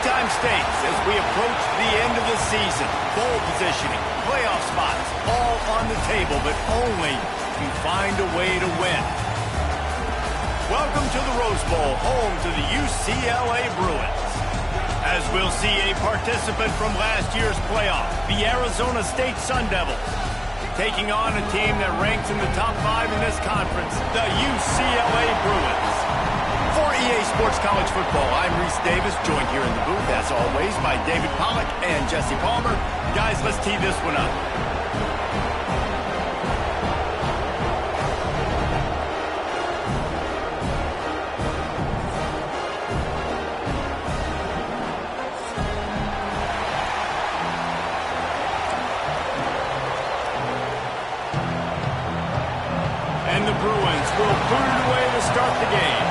time states as we approach the end of the season. Bowl positioning, playoff spots, all on the table, but only if you find a way to win. Welcome to the Rose Bowl, home to the UCLA Bruins. As we'll see a participant from last year's playoff, the Arizona State Sun Devils, taking on a team that ranks in the top 5 in this conference, the UCLA Bruins. For EA Sports College Football, I'm Reese Davis, joined here in the booth, as always, by David Pollack and Jesse Palmer. Guys, let's tee this one up. And the Bruins will put it away to start the game.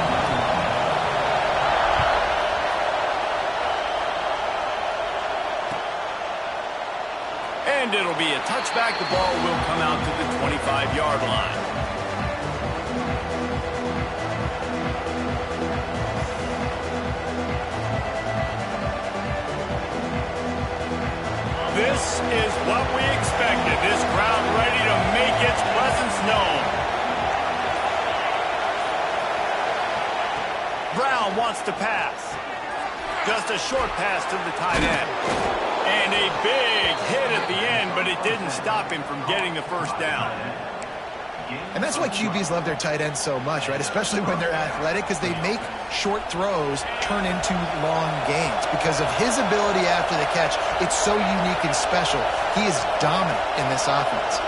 And it'll be a touchback. The ball will come out to the 25-yard line. This is what we expected. This crowd ready to make its presence known. Brown wants to pass. Just a short pass to the tight end. And a big hit at the end, but it didn't stop him from getting the first down. And that's why QBs love their tight ends so much, right? Especially when they're athletic, because they make short throws turn into long gains. Because of his ability after the catch, it's so unique and special. He is dominant in this offense.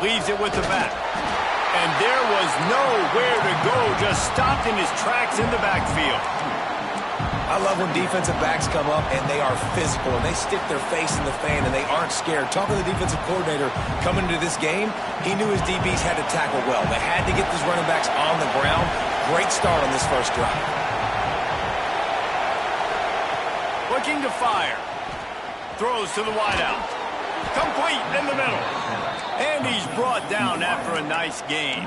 Leaves it with the back. And there was nowhere to go, just stopped in his tracks in the backfield. I love when defensive backs come up and they are physical and they stick their face in the fan and they aren't scared. Talking to the defensive coordinator coming into this game, he knew his DBs had to tackle well. They had to get these running backs on the ground. Great start on this first drive. Looking to fire. Throws to the wideout. Complete in the middle. And he's brought down after a nice gain.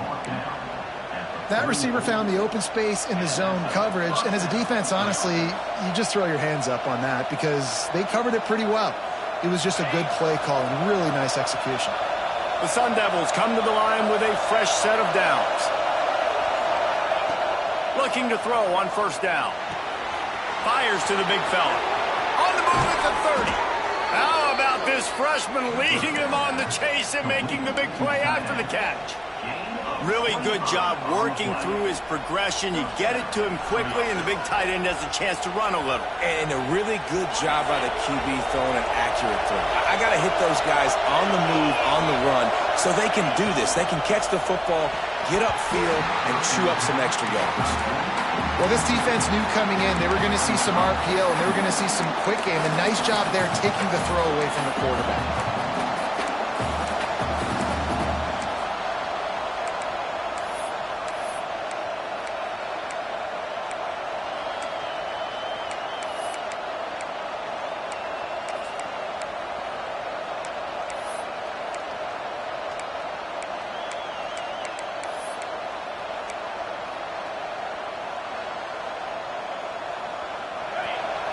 That receiver found the open space in the zone coverage, and as a defense, honestly, you just throw your hands up on that because they covered it pretty well. It was just a good play call and really nice execution. The Sun Devils come to the line with a fresh set of downs. Looking to throw on first down. Fires to the big fella. On the move at the 30. How about this freshman leading him on the chase and making the big play after the catch? Really good job working through his progression. You get it to him quickly, and the big tight end has a chance to run a little. And a really good job by the QB throwing an accurate throw. I got to hit those guys on the move, on the run, so they can do this. They can catch the football, get upfield, and chew up some extra yards. Well, this defense knew coming in they were going to see some RPO, and they were going to see some quick game. A nice job there taking the throw away from the quarterback.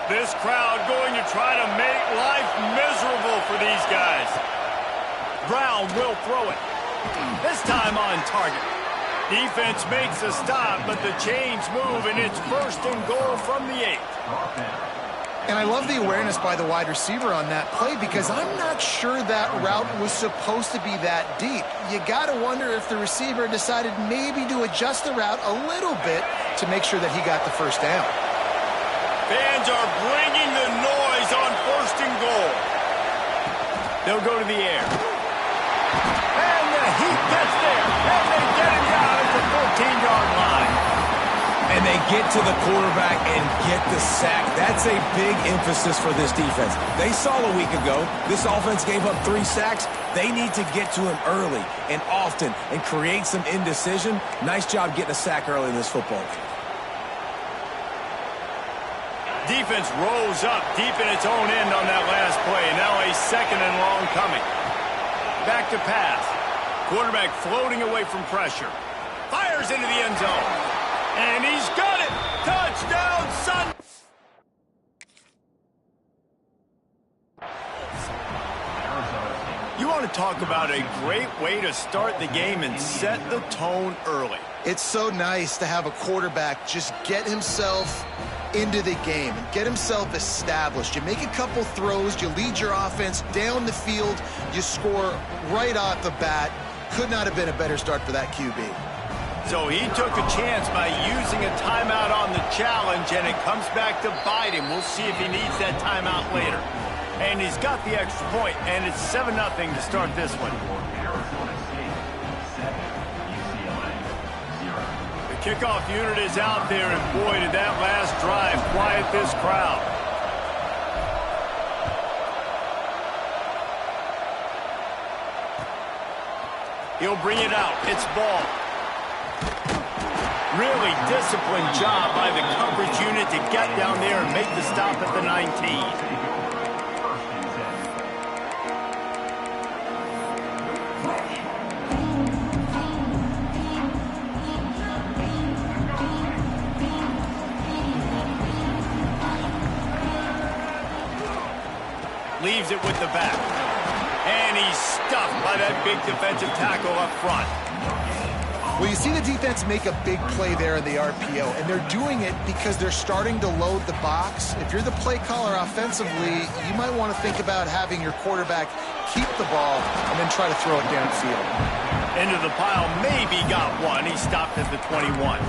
This crowd going to try to make life miserable for these guys. Brown will throw it. This time on target. Defense makes a stop, but the chains move, and it's first and goal from the 8. And I love the awareness by the wide receiver on that play because I'm not sure that route was supposed to be that deep. You got to wonder if the receiver decided maybe to adjust the route a little bit to make sure that he got the first down. Fans are bringing the noise on first and goal. They'll go to the air. And the heat gets there. And they get him down at the 14-yard line. And they get to the quarterback and get the sack. That's a big emphasis for this defense. They saw a week ago, this offense gave up 3 sacks. They need to get to him early and often and create some indecision. Nice job getting a sack early in this football game. Defense rose up deep in its own end on that last play. Now a second and long coming. Back to pass. Quarterback floating away from pressure. Fires into the end zone. And he's got it. Touchdown, Sun. want to talk about a great way to start the game and set the tone early. It's so nice to have a quarterback just get himself into the game and get himself established. You make a couple throws, you lead your offense down the field, you score right off the bat. Could not have been a better start for that QB. So he took a chance by using a timeout on the challenge, and it comes back to bite him. We'll see if he needs that timeout later. And he's got the extra point, and it's 7-0 to start this one. The kickoff unit is out there, and boy, did that last drive quiet this crowd. He'll bring it out. It's ball. Really disciplined job by the coverage unit to get down there and make the stop at the 19. Leaves it with the back. And he's stuffed by that big defensive tackle up front. Well, you see the defense make a big play there in the RPO, and they're doing it because they're starting to load the box. If you're the play caller offensively, you might want to think about having your quarterback keep the ball and then try to throw it downfield. Into the pile, maybe got one. He stopped at the 21.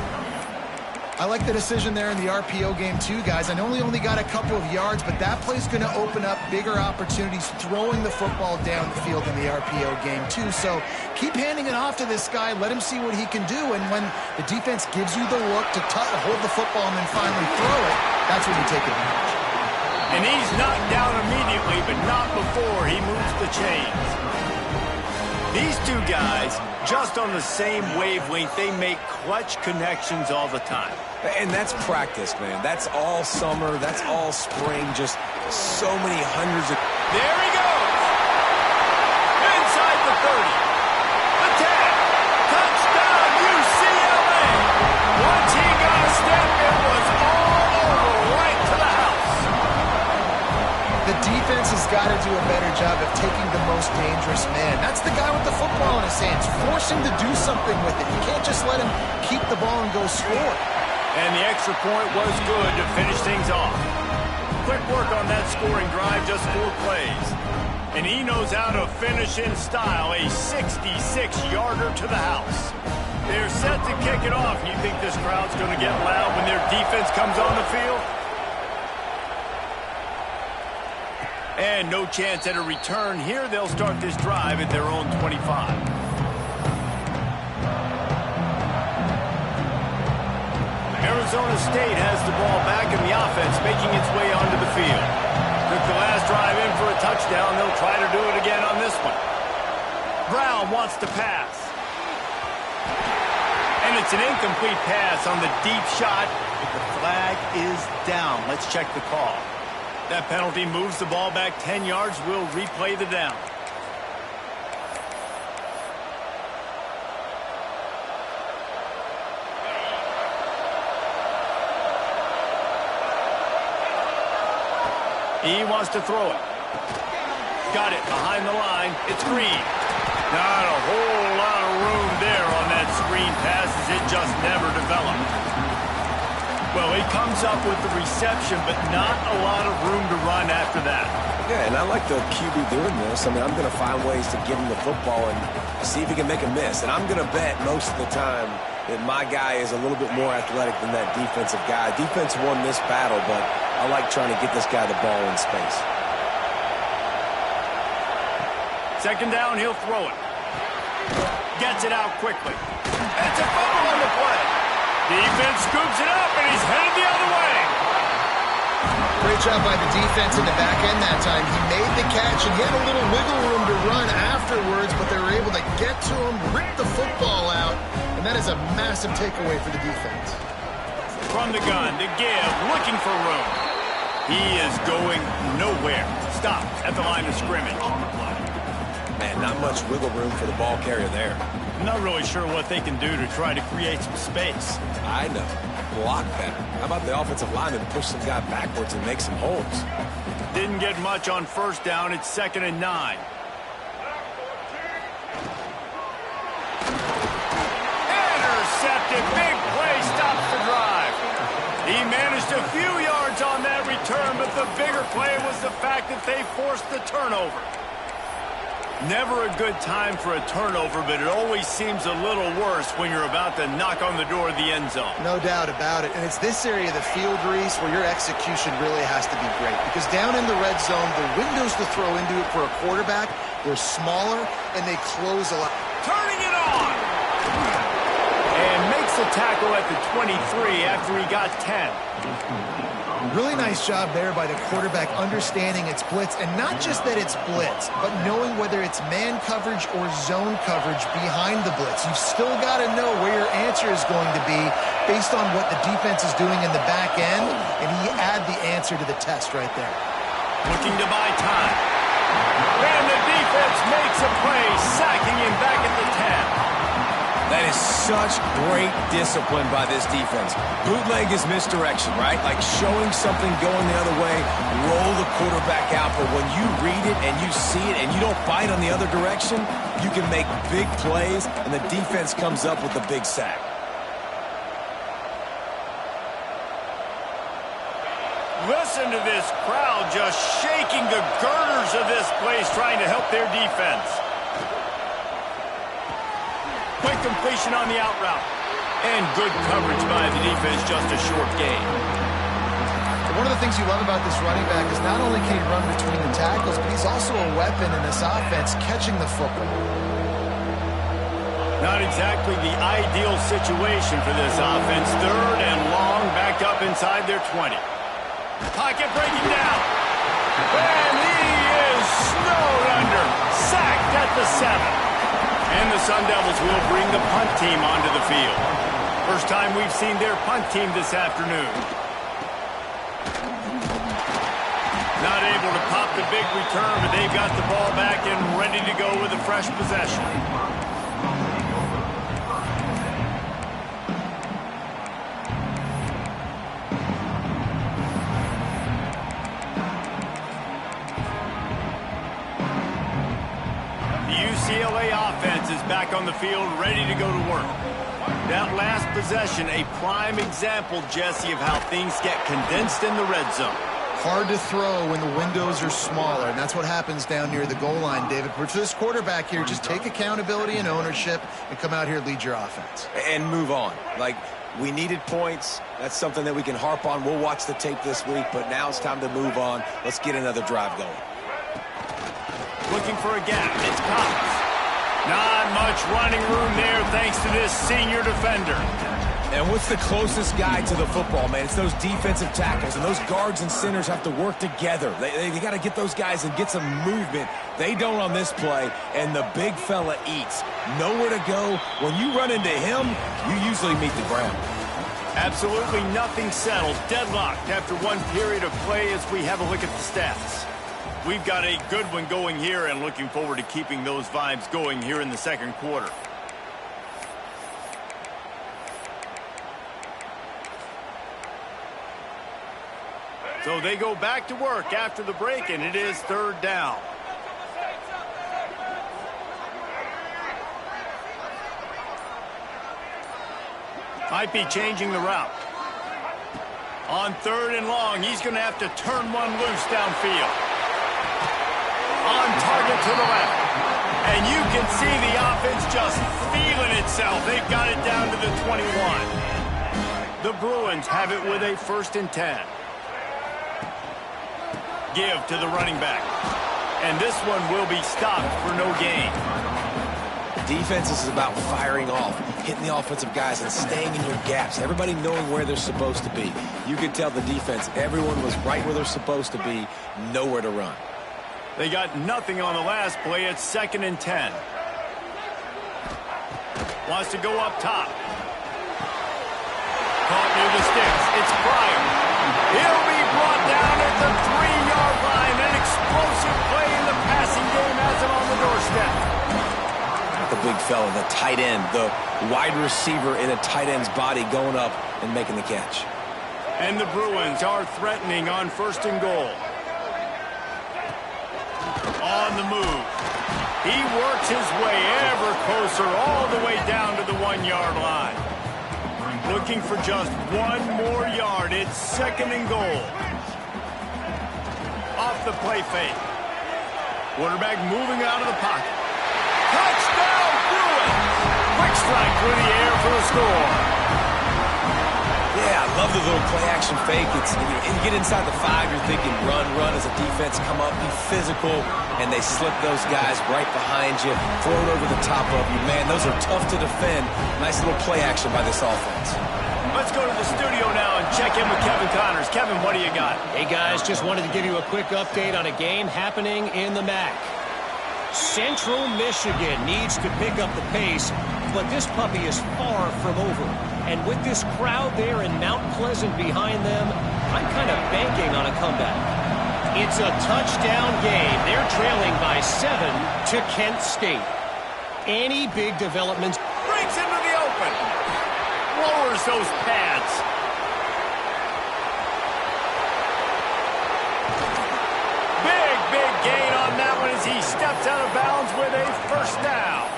I like the decision there in the RPO game too, guys. I know he only got a couple of yards, but that play's going to open up bigger opportunities throwing the football down the field in the RPO game too. So keep handing it off to this guy. Let him see what he can do. And when the defense gives you the look to hold the football and then finally throw it, that's when you take advantage. And he's knocked down immediately, but not before he moves the chains. These two guys, just on the same wavelength, they make clutch connections all the time. And that's practice, man. That's all summer. That's all spring. Just so many hundreds of... There he goes! Inside the 30. The 10. Touchdown, UCLA! Once he got a step, it was all over, right to the house. The defense has got to do a better job of taking the most dangerous man. That's the guy with the football in his hands. Force him to do something with it. You can't just let him keep the ball and go score. And the extra point was good to finish things off. Quick work on that scoring drive, just 4 plays. And he knows how to finish in style, a 66-yarder to the house. They're set to kick it off. You think this crowd's going to get loud when their defense comes on the field? And no chance at a return here. They'll start this drive at their own 25. Arizona State has the ball back in the offense, making its way onto the field. Took the last drive in for a touchdown. They'll try to do it again on this one. Brown wants to pass. And it's an incomplete pass on the deep shot. The flag is down. Let's check the call. That penalty moves the ball back 10 yards. We'll replay the down. He wants to throw it. Got it behind the line. It's Green. Not a whole lot of room there on that screen pass as it just never developed. Well, he comes up with the reception, but not a lot of room to run after that. Yeah, and I like the QB doing this. I mean, I'm going to find ways to give him the football and see if he can make a miss. And I'm going to bet most of the time that my guy is a little bit more athletic than that defensive guy. Defense won this battle, but I like trying to get this guy the ball in space. Second down, he'll throw it. Gets it out quickly. It's a fumble on the play. Defense scoops it up, and he's headed the other way. Great job by the defense in the back end that time. He made the catch, and he had a little wiggle room to run afterwards, but they were able to get to him, rip the football out, and that is a massive takeaway for the defense. From the gun, to give, looking for room. He is going nowhere. Stopped at the line of scrimmage. Man, not much wiggle room for the ball carrier there. I'm not really sure what they can do to try to create some space. I know. Block better. How about the offensive lineman push some guy backwards and make some holes? Didn't get much on first down. It's 2nd and 9. a big play stops the drive. He managed a few yards on that return, but the bigger play was the fact that they forced the turnover. Never a good time for a turnover, but it always seems a little worse when you're about to knock on the door of the end zone. No doubt about it. And it's this area of the field, Reese, where your execution really has to be great. Because down in the red zone, the windows to throw into it for a quarterback, they're smaller and they close a lot. Turning it on! And makes the tackle at the 23 after he got 10. Really nice job there by the quarterback understanding it's blitz, and not just that it's blitz, but knowing whether it's man coverage or zone coverage behind the blitz. You've still got to know where your answer is going to be based on what the defense is doing in the back end, and he add the answer to the test right there. Looking to buy time. And the defense makes a play, sacking him back at the 10. That is such great discipline by this defense. Bootleg is misdirection, right? Like showing something going the other way, roll the quarterback out. But when you read it and you see it and you don't bite on the other direction, you can make big plays, and the defense comes up with a big sack. Listen to this crowd just shaking the girders of this place, trying to help their defense. Quick completion on the out route. And good coverage by the defense, just a short gain. One of the things you love about this running back is not only can he run between the tackles, but he's also a weapon in this offense, catching the football. Not exactly the ideal situation for this offense. Third and long, backed up inside their 20. Pocket breaking down. And he is snowed under. Sacked at the 7. And the Sun Devils will bring the punt team onto the field. First time we've seen their punt team this afternoon. Not able to pop the big return, but they've got the ball back and ready to go with a fresh possession. UCLA offense is back on the field, ready to go to work. That last possession, a prime example, Jesse, of how things get condensed in the red zone. Hard to throw when the windows are smaller, and that's what happens down near the goal line, David. But for this quarterback here, just take accountability and ownership and come out here and lead your offense. And move on. Like, we needed points. That's something that we can harp on. We'll watch the tape this week, but now it's time to move on. Let's get another drive going. Looking for a gap. It's Cox. Not much running room there thanks to this senior defender. And what's the closest guy to the football, man? It's those defensive tackles, and those guards and centers have to work together. They got to get those guys and get some movement. They don't on this play, and the big fella eats. Nowhere to go. When you run into him, you usually meet the ground. Absolutely nothing settled. Deadlocked after one period of play as we have a look at the stats. We've got a good one going here and looking forward to keeping those vibes going here in the second quarter. So they go back to work after the break, and it is third down. Might be changing the route. On third and long, he's going to have to turn one loose downfield. On target to the left. And you can see the offense just feeling itself. They've got it down to the 21. The Bruins have it with a 1st and 10. Give to the running back. And this one will be stopped for no gain. Defense is about firing off, hitting the offensive guys and staying in your gaps. Everybody knowing where they're supposed to be. You could tell the defense, everyone was right where they're supposed to be, nowhere to run. They got nothing on the last play. It's 2nd and 10. Wants to go up top. Caught near the sticks. It's Pryor. He'll be brought down at the 3-yard line. An explosive play in the passing game has him on the doorstep. The big fella, the tight end, the wide receiver in a tight end's body going up and making the catch. And the Bruins are threatening on 1st and goal. On the move. He works his way ever closer all the way down to the 1-yard line. Looking for just one more yard. It's 2nd and goal. Off the play fake. Quarterback moving out of the pocket. Touchdown, Bruins! Quick strike through the air for the score. Yeah, I love the little play-action fake. You get inside the 5, you're thinking run as a defense, come up, be physical, and they slip those guys right behind you, throw it over the top of you. Man, those are tough to defend. Nice little play-action by this offense. Let's go to the studio now and check in with Kevin Connors. Kevin, what do you got? Hey, guys, just wanted to give you a quick update on a game happening in the MAC. Central Michigan needs to pick up the pace, but this puppy is far from over. And with this crowd there in Mount Pleasant behind them, I'm kind of banking on a comeback. It's a touchdown game. They're trailing by 7 to Kent State. Any big developments? Breaks into the open. Lowers those pads. Big gain on that one as he steps out of bounds with a 1st down.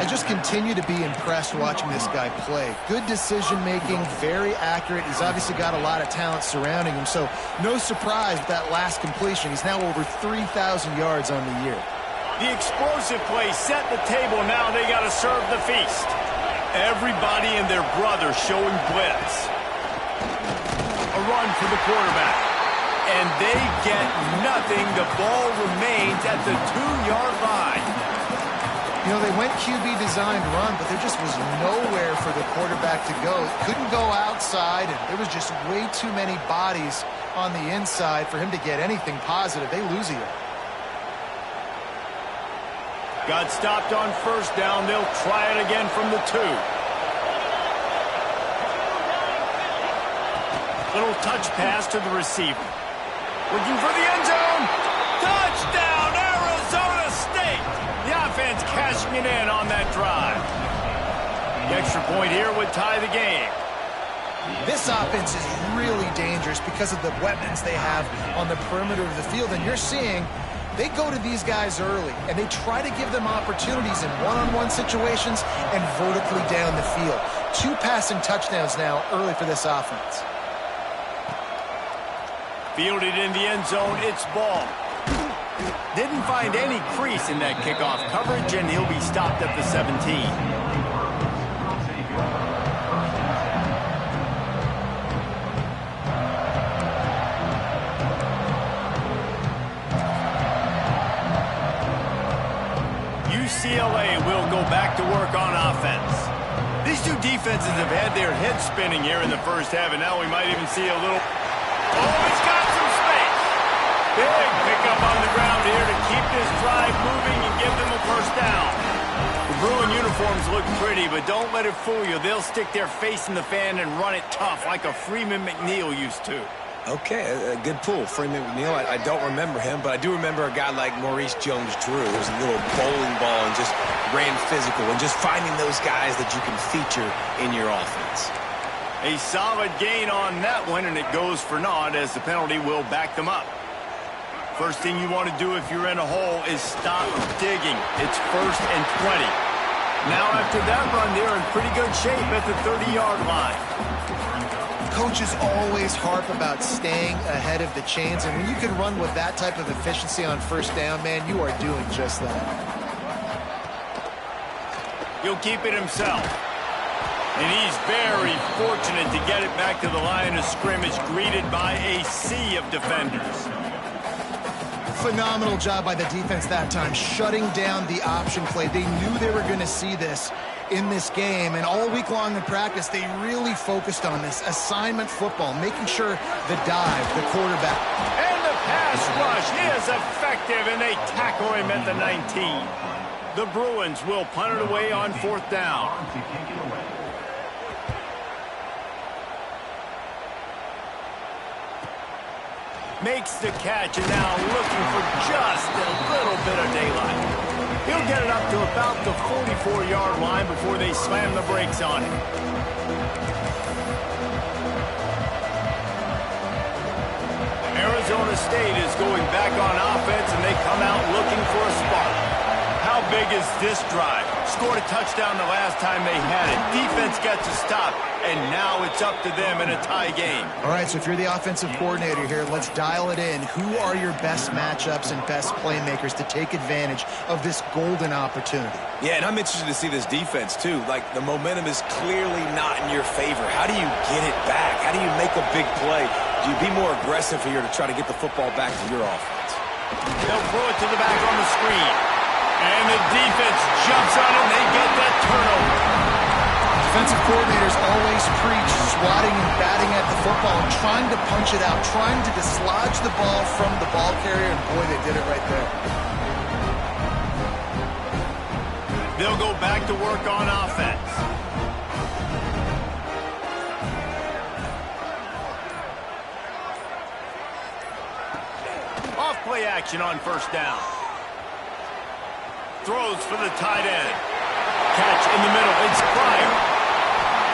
I just continue to be impressed watching this guy play. Good decision-making, very accurate. He's obviously got a lot of talent surrounding him, so no surprise with that last completion. He's now over 3,000 yards on the year. The explosive play set the table. Now they got to serve the feast. Everybody and their brother showing blitz. A run for the quarterback. And they get nothing. The ball remains at the 2-yard line. You know, they went QB designed run, but there just was nowhere for the quarterback to go. Couldn't go outside, and there was just way too many bodies on the inside for him to get anything positive. They lose a yard. Got stopped on 1st down. They'll try it again from the 2. Little touch pass to the receiver. Looking for the end zone. Touchdown, Arizona State. The offense cashing it in on that drive. The extra point here would tie the game. This offense is really dangerous because of the weapons they have on the perimeter of the field. And you're seeing they go to these guys early, and they try to give them opportunities in one-on-one situations and vertically down the field. 2 passing touchdowns now early for this offense. Fielded in the end zone, it's ball. Didn't find any crease in that kickoff coverage, and he'll be stopped at the 17. UCLA will go back to work on offense. These two defenses have had their heads spinning here in the 1st half, and now we might even see a little... Oh, he's got some space. Big pickup on the ground here to keep this drive moving and give them a 1st down. The Bruin uniforms look pretty, but don't let it fool you. They'll stick their face in the fan and run it tough like a Freeman McNeil used to. Okay, a good pull. Freeman McNeil, I don't remember him, but I do remember a guy like Maurice Jones-Drew. It was a little bowling ball and just ran physical, and just finding those guys that you can feature in your offense. A solid gain on that one, and it goes for naught as the penalty will back them up. First thing you want to do if you're in a hole is stop digging. It's 1st and 20. Now after that run, they're in pretty good shape at the 30-yard line. Coaches always harp about staying ahead of the chains, and when you can run with that type of efficiency on 1st down, man, you are doing just that. He'll keep it himself. And he's very fortunate to get it back to the line of scrimmage, greeted by a sea of defenders. Phenomenal job by the defense that time, shutting down the option play. They knew they were going to see this in this game, and all week long in practice, they really focused on this assignment football, making sure the dive, the quarterback. And the pass rush is effective, and they tackle him at the 19. The Bruins will punt it away on 4th down. Makes the catch, and now looking for just a little bit of daylight. He'll get it up to about the 44-yard line before they slam the brakes on him. Arizona State is going back on offense, and they come out looking for a spark. How big is this drive? Scored a touchdown the last time they had it. Defense gets a stop, and now it's up to them in a tie game. All right, so if you're the offensive coordinator here, let's dial it in. Who are your best matchups and best playmakers to take advantage of this golden opportunity? Yeah, and I'm interested to see this defense, too. Like, the momentum is clearly not in your favor. How do you get it back? How do you make a big play? Do you be more aggressive here to try to get the football back to your offense? They'll throw it to the back on the screen. And the defense jumps on it, and they get that turnover. Defensive coordinators always preach swatting and batting at the football and trying to punch it out, trying to dislodge the ball from the ball carrier, and boy, they did it right there. They'll go back to work on offense. Off play action on first down. Throws for the tight end. Catch in the middle. It's Pryor.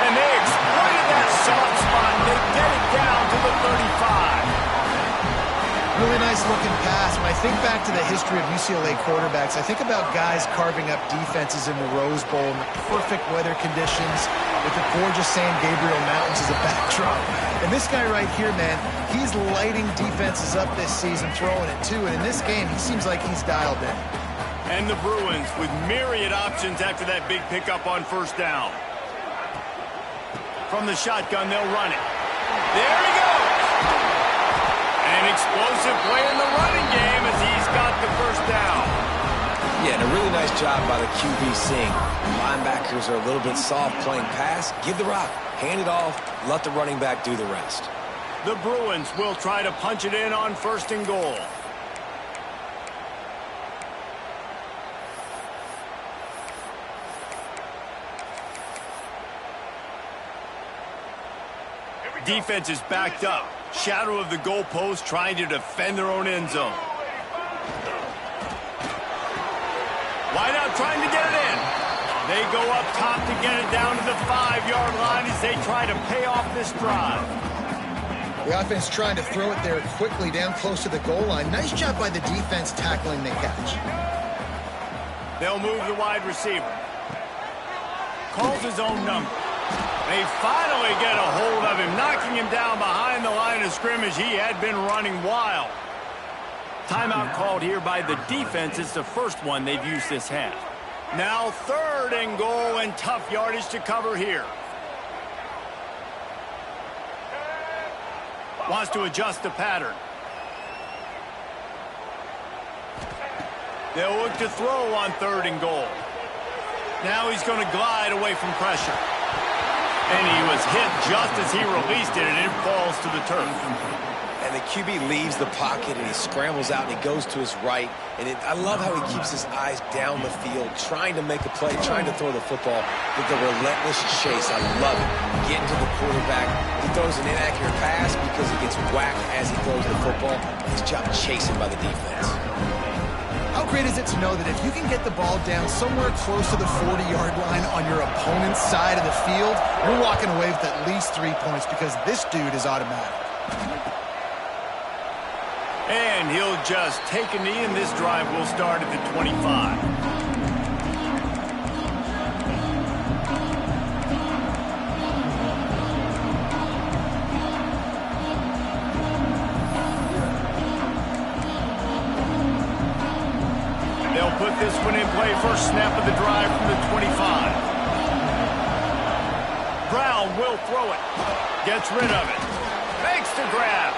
And they exploited that soft spot. They get it down to the 35. Really nice looking pass. When I think back to the history of UCLA quarterbacks, I think about guys carving up defenses in the Rose Bowl in the perfect weather conditions with the gorgeous San Gabriel Mountains as a backdrop. And this guy right here, man, he's lighting defenses up this season, throwing it too. And in this game, he seems like he's dialed in. And the Bruins with myriad options after that big pickup on first down. From the shotgun, they'll run it. There he goes! An explosive play in the running game as he's got the first down. Yeah, and a really nice job by the QB seeing. Linebackers are a little bit soft playing pass. Give the rock. Hand it off. Let the running back do the rest. The Bruins will try to punch it in on first and goal. Defense is backed up. Shadow of the goalpost trying to defend their own end zone. Wide out trying to get it in. They go up top to get it down to the 5-yard line as they try to pay off this drive. The offense trying to throw it there quickly down close to the goal line. Nice job by the defense tackling the catch. They'll move the wide receiver. Calls his own number. They finally get a hold of him, knocking him down behind the line of scrimmage. He had been running wild. Timeout called here by the defense. It's the first one they've used this half. Now third and goal and tough yardage to cover here. Wants to adjust the pattern. They'll look to throw on third and goal. Now he's going to glide away from pressure. And he was hit just as he released it, and it falls to the turf. And the QB leaves the pocket, and he scrambles out, and he goes to his right. And I love how he keeps his eyes down the field, trying to make a play, trying to throw the football with the relentless chase. I love it. Getting to the quarterback. He throws an inaccurate pass because he gets whacked as he throws the football. His job chasing by the defense. How great is it to know that if you can get the ball down somewhere close to the 40-yard line on your opponent's side of the field, you're walking away with at least 3 points because this dude is automatic. And he'll just take a knee, and this drive will start at the 25. They'll put this one in play. First snap of the drive from the 25. Brown will throw it. Gets rid of it. Makes the grab.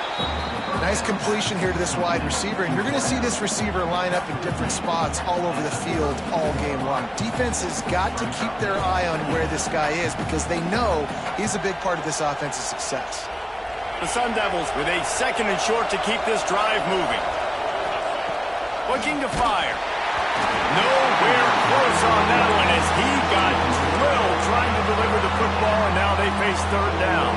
Nice completion here to this wide receiver, and you're going to see this receiver line up in different spots all over the field all game long. Defense has got to keep their eye on where this guy is because they know he's a big part of this offense's success. The Sun Devils with a second and short to keep this drive moving. Looking to fire. Nowhere close on that one as he got drilled trying to deliver the football, and now they face third down.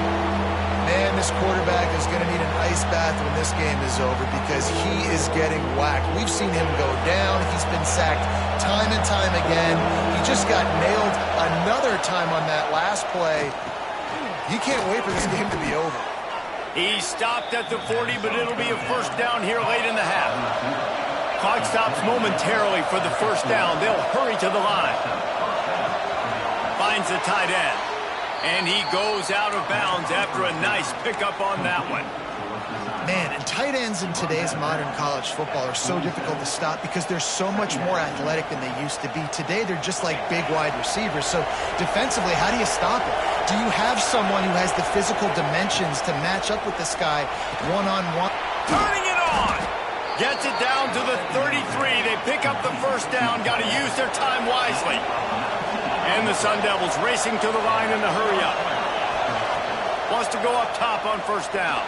Man, this quarterback is going to need an ice bath when this game is over because he is getting whacked. We've seen him go down. He's been sacked time and time again. He just got nailed another time on that last play. He can't wait for this game to be over. He stopped at the 40, but it'll be a first down here late in the half. Clock stops momentarily for the first down. They'll hurry to the line. finds the tight end. And he goes out of bounds after a nice pickup on that one. Man, and tight ends in today's modern college football are so difficult to stop because they're so much more athletic than they used to be. Today, they're just like big wide receivers. So defensively, how do you stop it? Do you have someone who has the physical dimensions to match up with this guy one-on-one? Turning it on! Gets it down to the 33. They pick up the first down. Got to use their time wisely. And the Sun Devils racing to the line in the hurry-up. Wants to go up top on first down.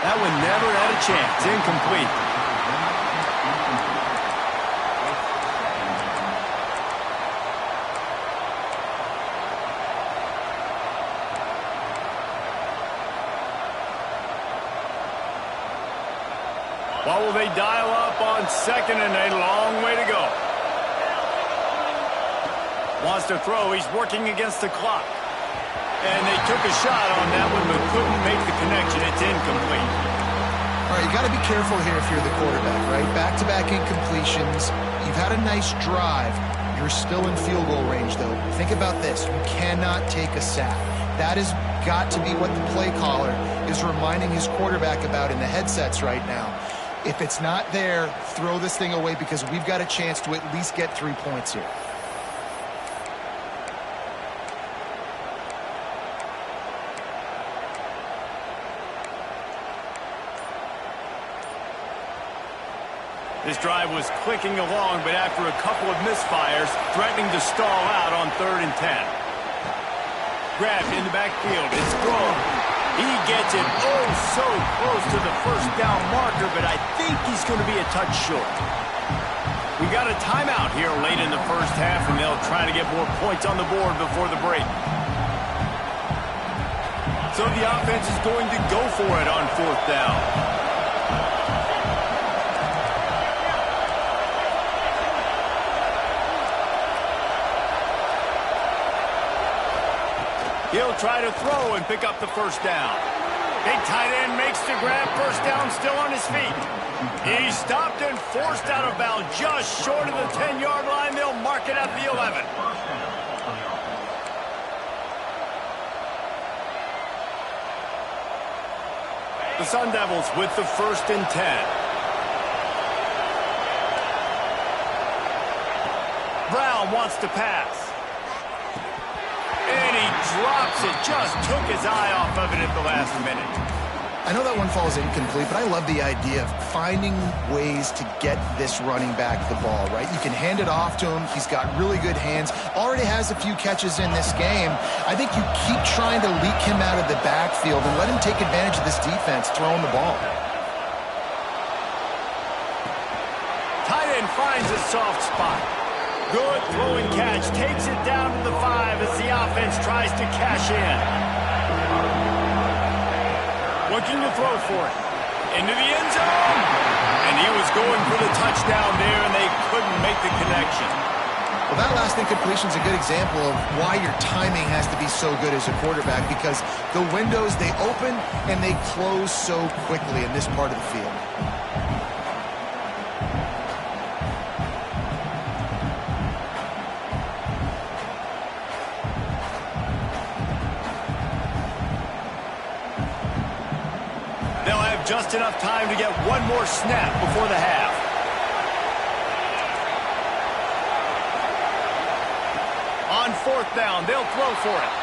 That one never had a chance. Incomplete. What will they dial up on second and a long way to go? Wants to throw. He's working against the clock. And they took a shot on that one, but couldn't make the connection. It's incomplete. All right, you got to be careful here if you're the quarterback, right? Back-to-back incompletions. You've had a nice drive. You're still in field goal range, though. Think about this. You cannot take a sack. That has got to be what the play caller is reminding his quarterback about in the headsets right now. If it's not there, throw this thing away because we've got a chance to at least get 3 points here. This drive was clicking along, but after a couple of misfires, threatening to stall out on 3rd and 10. Grabbed in the backfield. It's thrown. He gets it oh so close to the first down marker, but I think he's going to be a touch short. We got a timeout here late in the first half, and they'll try to get more points on the board before the break. So the offense is going to go for it on 4th down. He'll try to throw and pick up the first down. Big tight end makes the grab. First down, still on his feet. He's stopped and forced out of bounds just short of the 10-yard line. They'll mark it at the 11. The Sun Devils with the 1st and 10. Brown wants to pass. And he drops it. Just took his eye off of it at the last minute. I know that one falls incomplete, but I love the idea of finding ways to get this running back the ball, right? You can hand it off to him. He's got really good hands. Already has a few catches in this game. I think you keep trying to leak him out of the backfield and let him take advantage of this defense throwing the ball. Tight end finds a soft spot. Good throwing catch. Takes it down to the 5 as the offense tries to cash in. Looking to throw for it. Into the end zone. And he was going for the touchdown there, and they couldn't make the connection. Well, that last incompletion is a good example of why your timing has to be so good as a quarterback, because the windows, they open and they close so quickly in this part of the field. Just enough time to get one more snap before the half. On 4th down, they'll throw for it.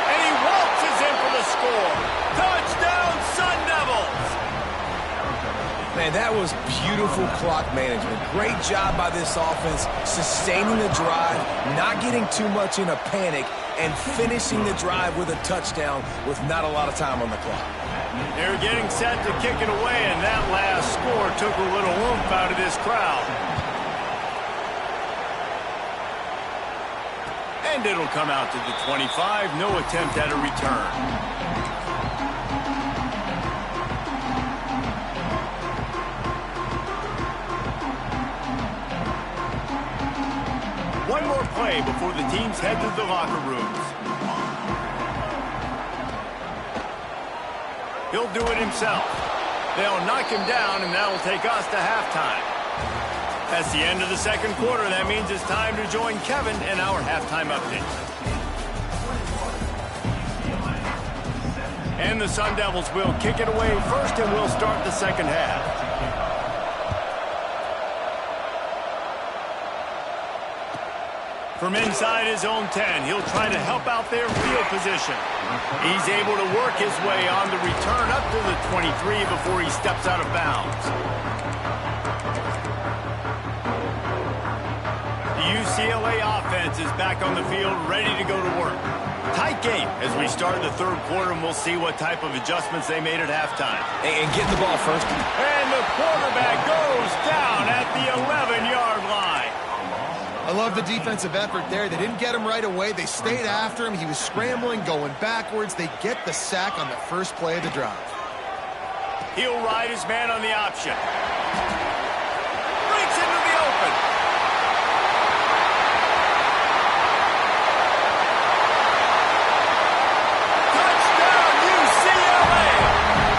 And he waltzes in for the score. Touchdown, Sun Devils! Man, that was beautiful clock management. Great job by this offense, sustaining the drive, not getting too much in a panic, and finishing the drive with a touchdown with not a lot of time on the clock. They're getting set to kick it away, and that last score took a little oomph out of this crowd. And it'll come out to the 25. No attempt at a return. One more play before the teams head to the locker rooms. He'll do it himself. They'll knock him down, and that'll take us to halftime. That's the end of the second quarter. That means it's time to join Kevin in our halftime update. And the Sun Devils will kick it away first, and we'll start the second half. From inside his own 10, he'll try to help out their field position. He's able to work his way on the return up to the 23 before he steps out of bounds. The UCLA offense is back on the field, ready to go to work. Tight game as we start the third quarter, and we'll see what type of adjustments they made at halftime. And getting the ball first. And the quarterback goes down at the 11-yard line. I love the defensive effort there. They didn't get him right away. They stayed after him. He was scrambling, going backwards. They get the sack on the first play of the drive. He'll ride his man on the option. Breaks into the open. Touchdown, UCLA!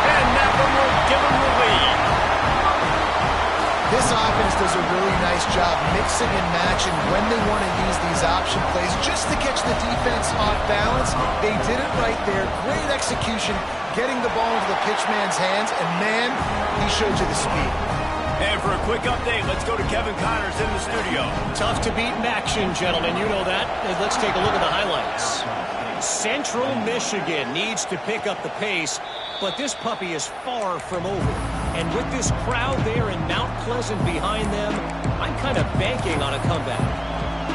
And that one will give him the lead. This offense does a really nice job mixing and matching when they want to use these option plays just to catch the defense off balance. They did it right there. Great execution, getting the ball into the pitchman's hands, and man, he showed you the speed. And for a quick update, let's go to Kevin Connors in the studio. Tough to beat in action, gentlemen. You know that. Let's take a look at the highlights. Central Michigan needs to pick up the pace, but this puppy is far from over. And with this crowd there in Mount Pleasant behind them, I'm kind of banking on a comeback.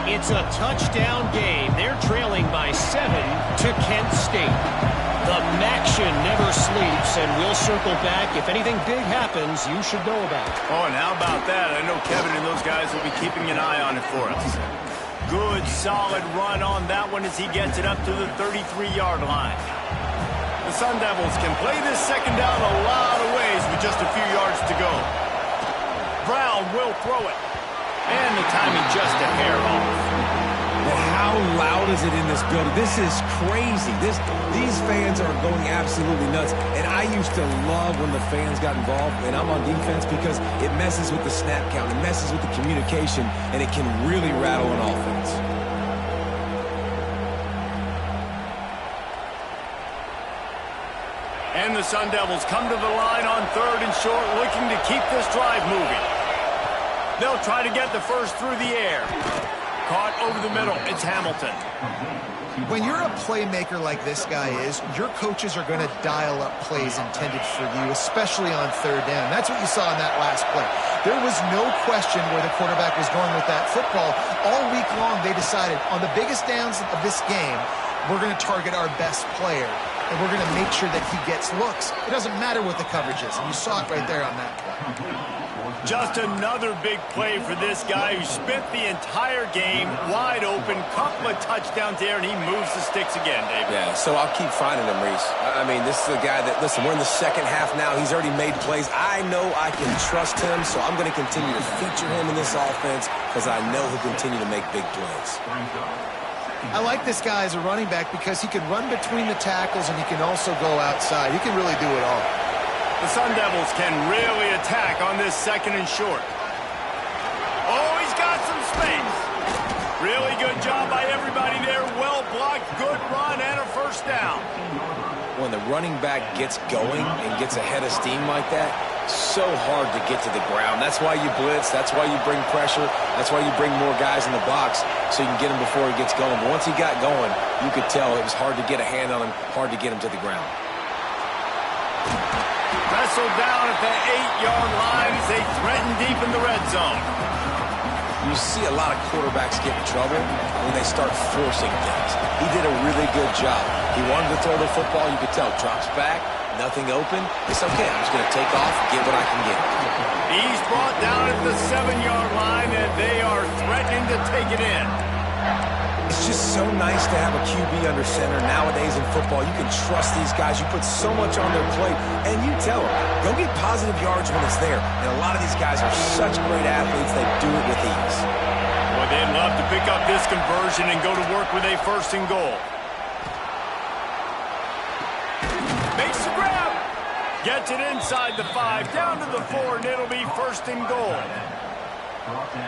It's a touchdown game. They're trailing by 7 to Kent State. The Maction never sleeps, and we'll circle back. If anything big happens, you should know about it. Oh, and how about that? I know Kevin and those guys will be keeping an eye on it for us. Good, solid run on that one as he gets it up to the 33-yard line. The Sun Devils can play this second down a lot of ways with just a few yards to go. Brown will throw it. And the timing just a hair off. Well, how loud is it in this building? This is crazy. These fans are going absolutely nuts. And I used to love when the fans got involved, and I'm on defense, because it messes with the snap count. It messes with the communication, and it can really rattle an offense. And the Sun Devils come to the line on third and short, looking to keep this drive moving. They'll try to get the first through the air. Caught over the middle. It's Hamilton. When you're a playmaker like this guy is, your coaches are going to dial up plays intended for you, especially on third down. That's what you saw in that last play. There was no question where the quarterback was going with that football. All week long, they decided on the biggest downs of this game, we're going to target our best player, and we're going to make sure that he gets looks. It doesn't matter what the coverage is, and you saw it right there on that play. Just another big play for this guy who spent the entire game wide open, couple of touchdowns there, and he moves the sticks again, David. Yeah, so I'll keep finding him, Reese. I mean, this is a guy that, listen, we're in the second half now. He's already made plays. I know I can trust him, so I'm going to continue to feature him in this offense because I know he'll continue to make big plays. I like this guy as a running back because he can run between the tackles and he can also go outside. He can really do it all. The Sun Devils can really attack on this second and short. Oh, he's got some space. Really good job by everybody there. Well blocked, good run, and a first down. When the running back gets going and gets ahead of steam like that, so hard to get to the ground. That's why you blitz. That's why you bring pressure. That's why you bring more guys in the box so you can get him before he gets going. But once he got going, you could tell it was hard to get a hand on him, hard to get him to the ground. Wrestled down at the 8-yard line as they threaten deep in the red zone. You see a lot of quarterbacks get in trouble when they start forcing things. He did a really good job. He wanted to throw the football. You could tell. Drops back, nothing open. It's okay. I'm just going to take off, get what I can get. He's brought down at the 7-yard line, and they are threatening to take it in. It's just so nice to have a QB under center. Nowadays in football, you can trust these guys. You put so much on their plate, and you tell them, go get positive yards when it's there. And a lot of these guys are such great athletes, they do it with ease. Well, they'd love to pick up this conversion and go to work with a first and goal. Makes the grab. Gets it inside the 5, down to the 4, and it'll be first and goal.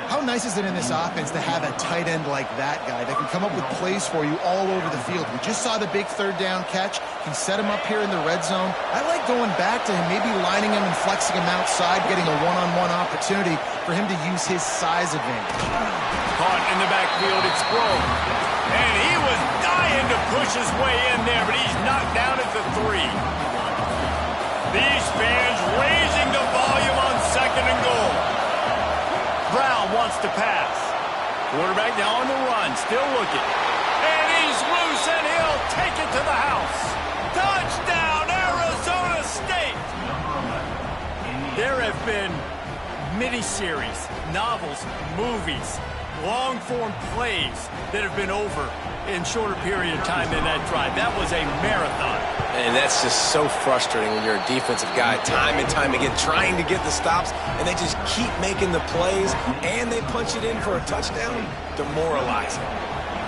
How nice is it in this offense to have a tight end like that guy that can come up with plays for you all over the field? We just saw the big third down catch. Can set him up here in the red zone. I like going back to him, maybe lining him and flexing him outside, getting a one-on-one opportunity for him to use his size advantage. Caught in the backfield, it's Grove. And he was dying to push his way in there, but he's knocked down at the 3. These fans raising the volume on 2nd and goal. Brown wants to pass. Quarterback now on the run, still looking. And he's loose, and he'll take it to the house. Touchdown, Arizona State! There have been miniseries, novels, movies, long-form plays that have been over in shorter period of time than that drive. That was a marathon. And that's just so frustrating when you're a defensive guy, time and time again, trying to get the stops, and they just keep making the plays, and they punch it in for a touchdown. Demoralizing.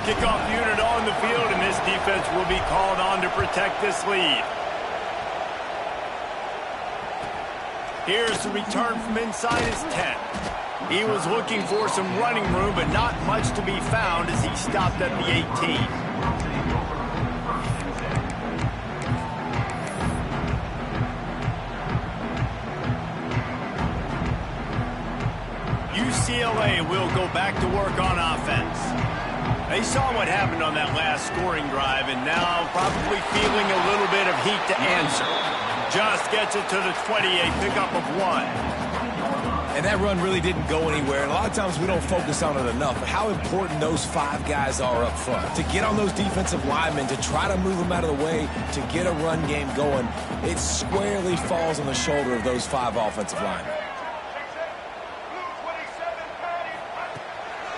Kickoff unit on the field, and this defense will be called on to protect this lead. Here's the return from inside his 10. He was looking for some running room, but not much to be found as he stopped at the 18. UCLA will go back to work on offense. They saw what happened on that last scoring drive, and now probably feeling a little bit of heat to answer. Just gets it to the 20, a pickup of 1. And that run really didn't go anywhere. And a lot of times we don't focus on it enough. But how important those 5 guys are up front. To get on those defensive linemen, to try to move them out of the way, to get a run game going, it squarely falls on the shoulder of those 5 offensive linemen.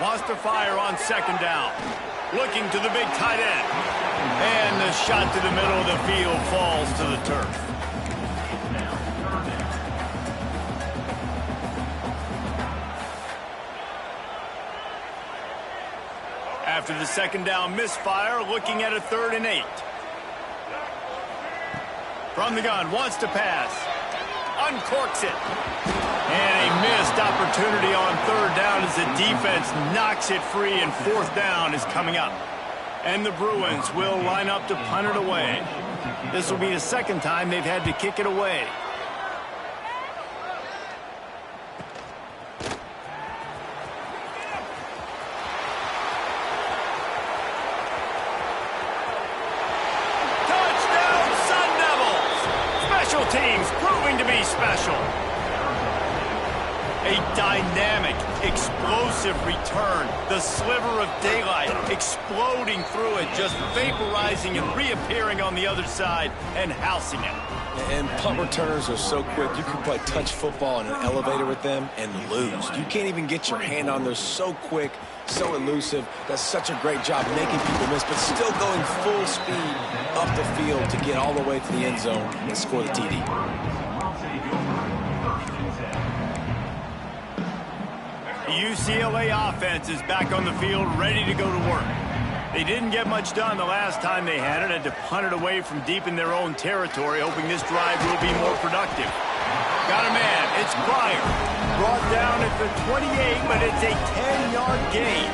Wants to fire on 2nd down. Looking to the big tight end. And the shot to the middle of the field falls to the turf. After the 2nd down misfire, looking at a 3rd and 8. From the gun, wants to pass. Uncorks it. And a missed opportunity on 3rd down as the defense knocks it free, and 4th down is coming up. And the Bruins will line up to punt it away. This will be the 2nd time they've had to kick it away. Teams proving to be special. A dynamic, explosive return. The sliver of daylight exploding through it, just vaporizing and reappearing on the other side and housing it. And punt returners are so quick. You can play touch football in an elevator with them and lose. You can't even get your hand on. They're so quick, so elusive. Does such a great job making people miss, but still going full speed up the field to get all the way to the end zone and score the TD. The UCLA offense is back on the field, ready to go to work. They didn't get much done the last time they had it. Had to punt it away from deep in their own territory, hoping this drive will be more productive. Got a man. It's Pryor. Brought down at the 28, but it's a 10-yard gain.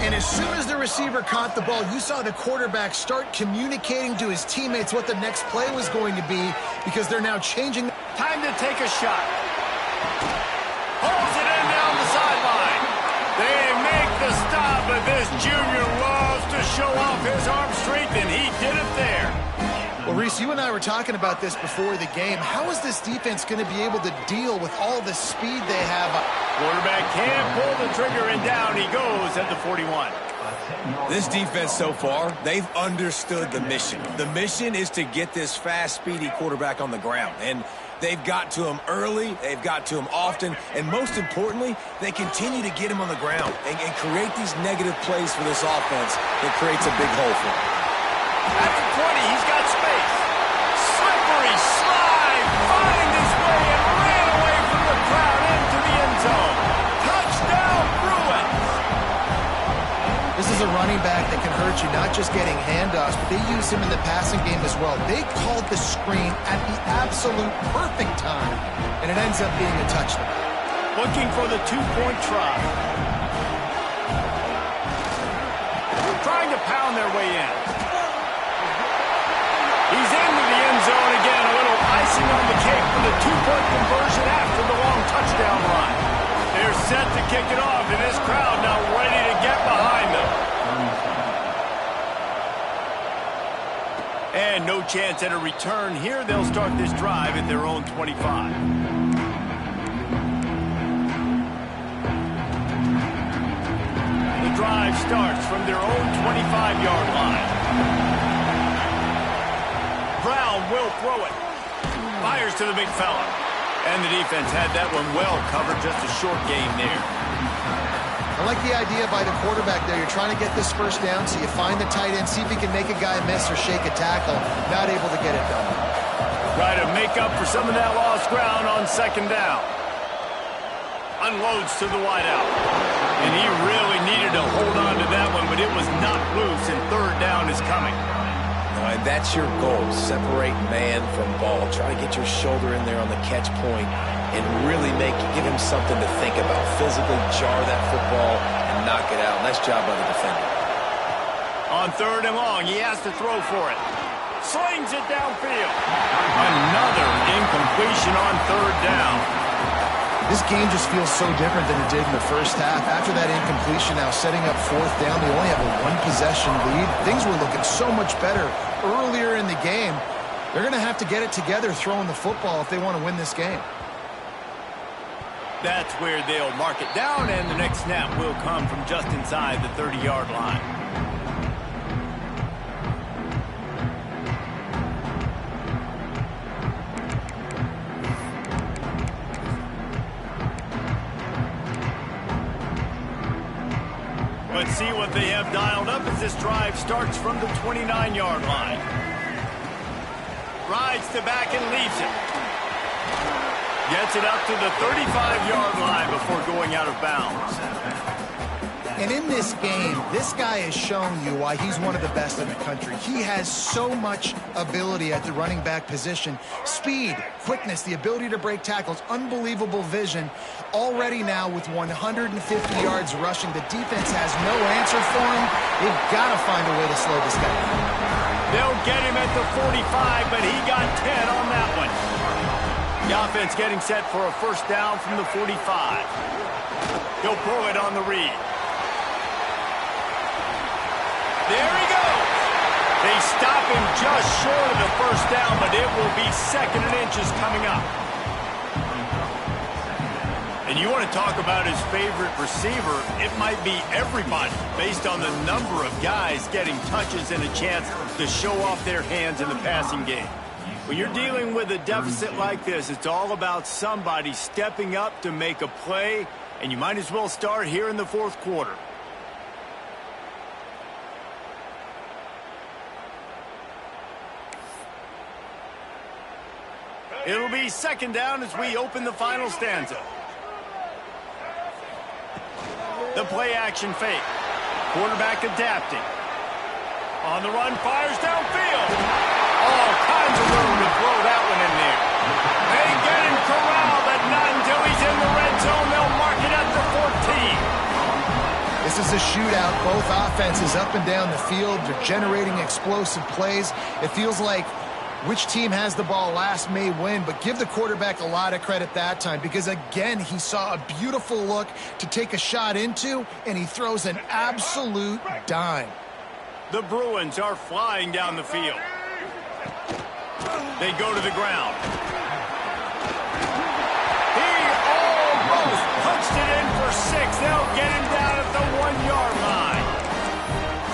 And as soon as the receiver caught the ball, you saw the quarterback start communicating to his teammates what the next play was going to be, because they're now changing. Time to take a shot. Holds it in down the sideline. They make the stop, but this junior loves to show off his arm strength, and he did it there. Well, Reese, you and I were talking about this before the game. How is this defense going to be able to deal with all the speed they have? Quarterback can't pull the trigger, and down he goes at the 41. This defense so far, they've understood the mission. The mission is to get this fast, speedy quarterback on the ground. And they've got to him early, they've got to him often, and most importantly, they continue to get him on the ground and create these negative plays for this offense that creates a big hole for him. At the 20, he's got space. Slippery slide, finds his way and ran away from the crowd into the end zone. Touchdown, Bruins! This is a running back that can hurt you, not just getting handoffs, but they use him in the passing game as well. They called the screen at the absolute perfect time, and it ends up being a touchdown. Looking for the two-point try. Trying to pound their way in. He's into the end zone again. A little icing on the cake for the two-point conversion after the long touchdown run. They're set to kick it off, and this crowd now ready to get behind them. And no chance at a return here. They'll start this drive at their own 25. The drive starts from their own 25-yard line. Brown will throw it. Fires to the big fella. And the defense had that one well covered. Just a short gain there. I like the idea by the quarterback there. You're trying to get this first down, so you find the tight end, see if he can make a guy miss or shake a tackle. Not able to get it done. Try to make up for some of that lost ground on second down. Unloads to the wideout. And he really needed to hold on to that one, but it was not loose, and third down is coming. And that's your goal. Separate man from ball. Try to get your shoulder in there on the catch point and really give him something to think about. Physically jar that football and knock it out. Nice job by the defender. On third and long, he has to throw for it. Slings it downfield. Another incompletion on third down. This game just feels so different than it did in the first half. After that incompletion, now setting up fourth down, they only have a one-possession lead. Things were looking so much better earlier in the game. They're going to have to get it together throwing the football if they want to win this game. That's where they'll mark it down, and the next snap will come from just inside the 30-yard line. Let's see what they have dialed up as this drive starts from the 29-yard line. Rides to back and leaves it. Gets it up to the 35-yard line before going out of bounds. And in this game, this guy has shown you why he's one of the best in the country. He has so much ability at the running back position. Speed, quickness, the ability to break tackles, unbelievable vision. Already now with 150 yards rushing, the defense has no answer for him. They've got to find a way to slow this guy down. They'll get him at the 45, but he got 10 on that one. The offense getting set for a first down from the 45. He'll pull it on the read. There he goes. They stop him just short of the first down, but it will be second and inches coming up. And you want to talk about his favorite receiver, it might be everybody based on the number of guys getting touches and a chance to show off their hands in the passing game. When you're dealing with a deficit like this, it's all about somebody stepping up to make a play, and you might as well start here in the fourth quarter. It'll be second down as we open the final stanza. The play-action fake. Quarterback adapting. On the run, fires downfield. All kinds of room to throw that one in there. They get him corralled, but not until he's in the red zone. They'll mark it at the 14. This is a shootout. Both offenses up and down the field. They're generating explosive plays. It feels like which team has the ball last may win, but give the quarterback a lot of credit that time because, again, he saw a beautiful look to take a shot into, and he throws an absolute dime. The Bruins are flying down the field. They go to the ground. He almost punched it in for 6. They'll get him down at the 1-yard line.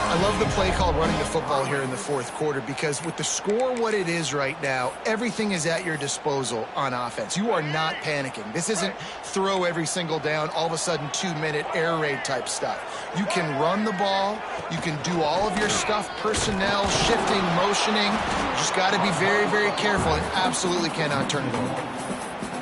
I love the play call running the football here in the fourth quarter because with the score what it is right now, everything is at your disposal on offense. You are not panicking. This isn't throw every single down, all of a sudden 2-minute air raid type stuff. You can run the ball. You can do all of your stuff, personnel, shifting, motioning. You just got to be very, very careful and absolutely cannot turn it over.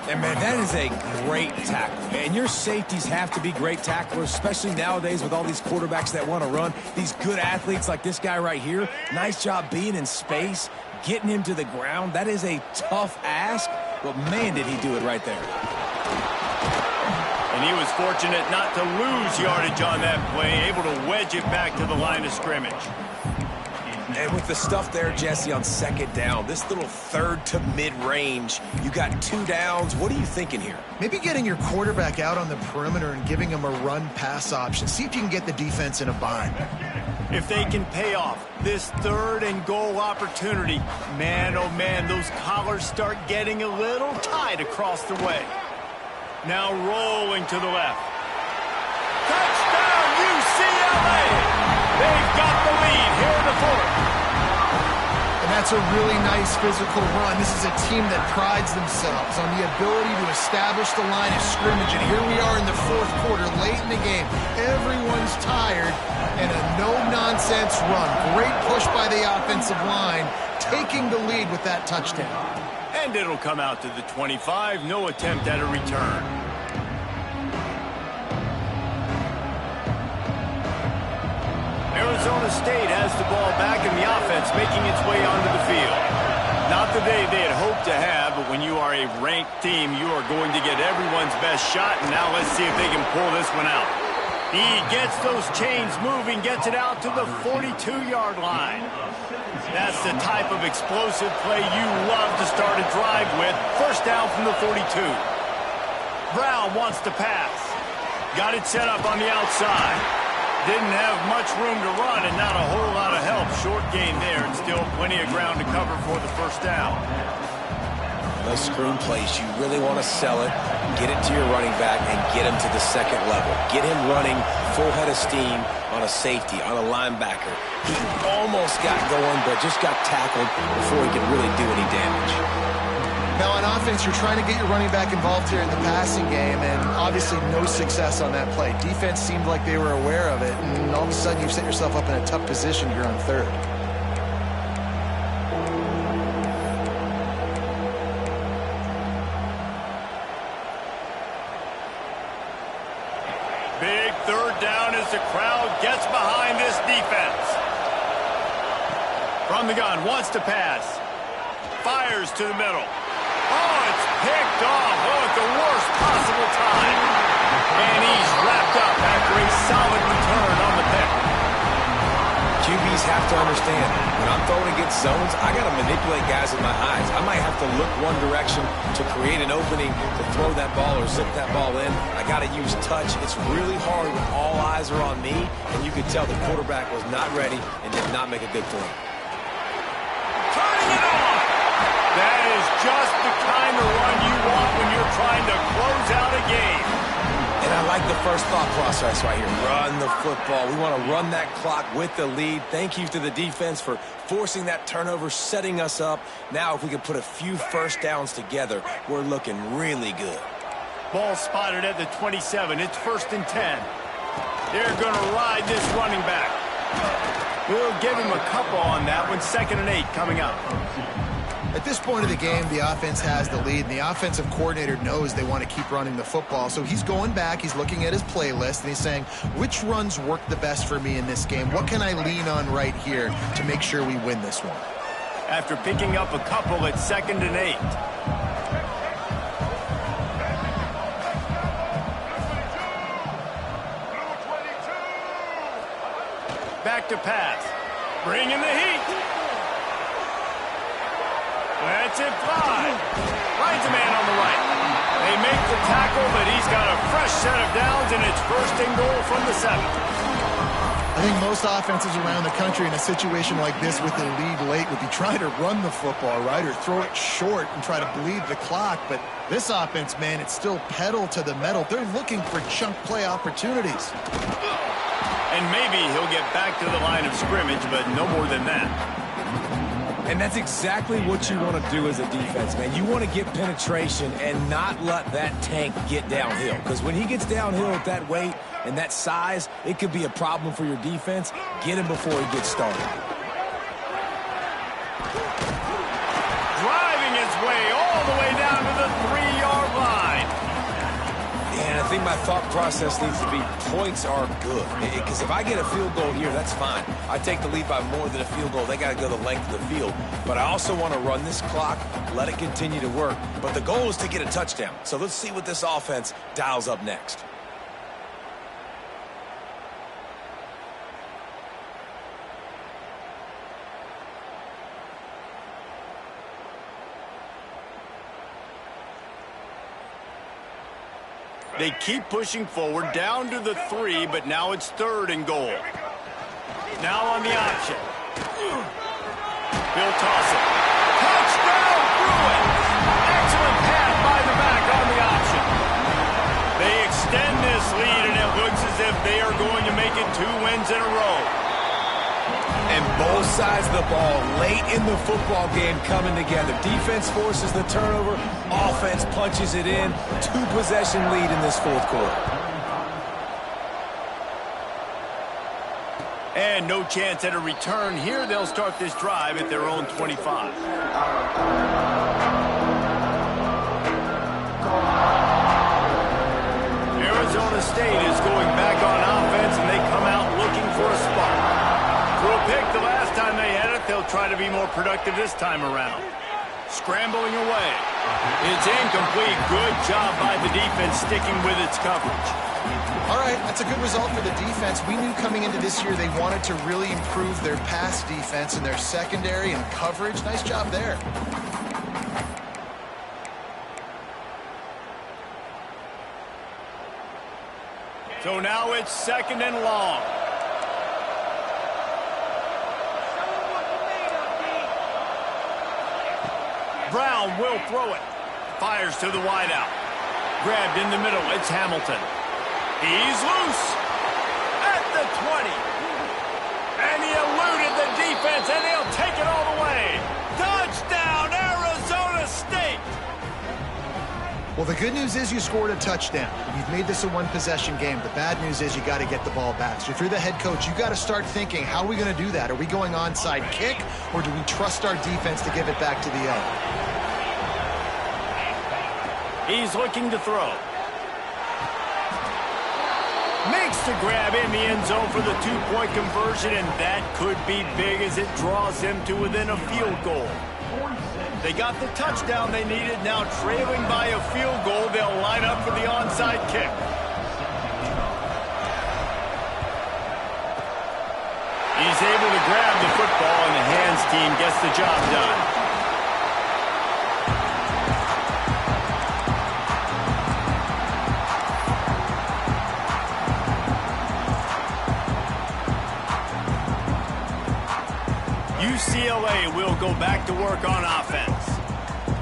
And, man, that is a great tackle. And your safeties have to be great tacklers, especially nowadays with all these quarterbacks that want to run. These good athletes like this guy right here, nice job being in space, getting him to the ground. That is a tough ask, but, man, did he do it right there. And he was fortunate not to lose yardage on that play, able to wedge it back to the line of scrimmage. And with the stuff there, Jesse, on second down, this little third to mid-range, you got 2 downs. What are you thinking here? Maybe getting your quarterback out on the perimeter and giving him a run-pass option. See if you can get the defense in a bind. If they can pay off this 3rd and goal opportunity, man, oh man, those collars start getting a little tight across the way. Now rolling to the left. Touchdown, UCLA! They've got the lead here in the 4th. And that's a really nice physical run. This is a team that prides themselves on the ability to establish the line of scrimmage. And here we are in the 4th quarter, late in the game. Everyone's tired, and a no-nonsense run. Great push by the offensive line, taking the lead with that touchdown. And it'll come out to the 25. No attempt at a return. Arizona State has the ball back in the offense, making its way onto the field. Not the day they had hoped to have, but when you are a ranked team, you are going to get everyone's best shot, and now let's see if they can pull this one out. He gets those chains moving, gets it out to the 42-yard line. That's the type of explosive play you love to start a drive with. First down from the 42. Brown wants to pass. Got it set up on the outside. Didn't have much room to run and not a whole lot of help. Short gain there and still plenty of ground to cover for the first down. Those screen plays, you really want to sell it, get it to your running back, and get him to the second level. Get him running full head of steam on a safety, on a linebacker. He almost got going, but just got tackled before he could really do any damage. Now on offense, you're trying to get your running back involved here in the passing game, and obviously no success on that play. Defense seemed like they were aware of it, and all of a sudden you've set yourself up in a tough position here on 3rd. Big 3rd down as the crowd gets behind this defense. From the gun, wants to pass. Fires to the middle. Oh, it's picked off. Oh, at the worst possible time. And he's wrapped up after a solid return on the pick. QBs have to understand, when I'm throwing against zones, I got to manipulate guys with my eyes. I might have to look one direction to create an opening to throw that ball or zip that ball in. I got to use touch. It's really hard when all eyes are on me, and you could tell the quarterback was not ready and did not make a good throw. Turning it on! That is just the kind of run you want when you're trying to close out a game. And I like the first thought process right here. Run the football. We want to run that clock with the lead. Thank you to the defense for forcing that turnover, setting us up. Now if we can put a few first downs together, we're looking really good. Ball spotted at the 27. It's 1st and 10. They're going to ride this running back. We'll give him a couple on that one. 2nd and 8 coming up. At this point of the game, the offense has the lead, and the offensive coordinator knows they want to keep running the football. So he's going back, he's looking at his playlist, and he's saying, which runs work the best for me in this game? What can I lean on right here to make sure we win this one? After picking up a couple at 2nd and 8. Back to pass. Bring in the heat. That's it, fly. Finds a man on the right. They make the tackle, but he's got a fresh set of downs, and it's 1st and goal from the 7. I think most offenses around the country in a situation like this with a lead late would be trying to run the football, right, or throw it short and try to bleed the clock. But this offense, man, it's still pedal to the metal. They're looking for chunk play opportunities. And maybe he'll get back to the line of scrimmage, but no more than that. And that's exactly what you want to do as a defense, man. You want to get penetration and not let that tank get downhill. Because when he gets downhill at that weight and that size, it could be a problem for your defense. Get him before he gets started. Driving his way all the way down to the 3-yard line. And I think my thought process needs to be points are good. Because if I get a field goal here, that's fine. I take the lead by more than a field goal. They got to go the length of the field. But I also want to run this clock, let it continue to work. But the goal is to get a touchdown. So let's see what this offense dials up next. They keep pushing forward down to the 3, but now it's 3rd and goal. Now on the option. He'll toss it. Touchdown, Bruins! Excellent pass by the back on the option. They extend this lead, and it looks as if they are going to make it 2 wins in a row. And both sides of the ball late in the football game coming together. Defense forces the turnover. Offense punches it in. 2-possession lead in this 4th quarter. And no chance at a return here. They'll start this drive at their own 25. Arizona State is going back on offense, and they come out looking for a spark. Threw a pick the last time they had it. They'll try to be more productive this time around. Scrambling away. It's incomplete. Good job by the defense sticking with its coverage. All right, that's a good result for the defense. We knew coming into this year they wanted to really improve their pass defense and their secondary and coverage. Nice job there. So now it's 2nd and long. Brown will throw it. Fires to the wideout. Grabbed in the middle. It's Hamilton. He's loose. At the 20. And he eluded the defense, and he'll take it all the way. Touchdown, Arizona State. Well, the good news is you scored a touchdown. You've made this a 1-possession game. The bad news is you got to get the ball back. So if you're the head coach, you got to start thinking, how are we going to do that? Are we going onside kick, or do we trust our defense to give it back to the end? He's looking to throw. Makes the grab in the end zone for the 2-point conversion, and that could be big as it draws him to within a field goal. They got the touchdown they needed. Now trailing by a field goal, they'll line up for the onside kick. He's able to grab the football, and the hands team gets the job done. UCLA will go back to work on offense.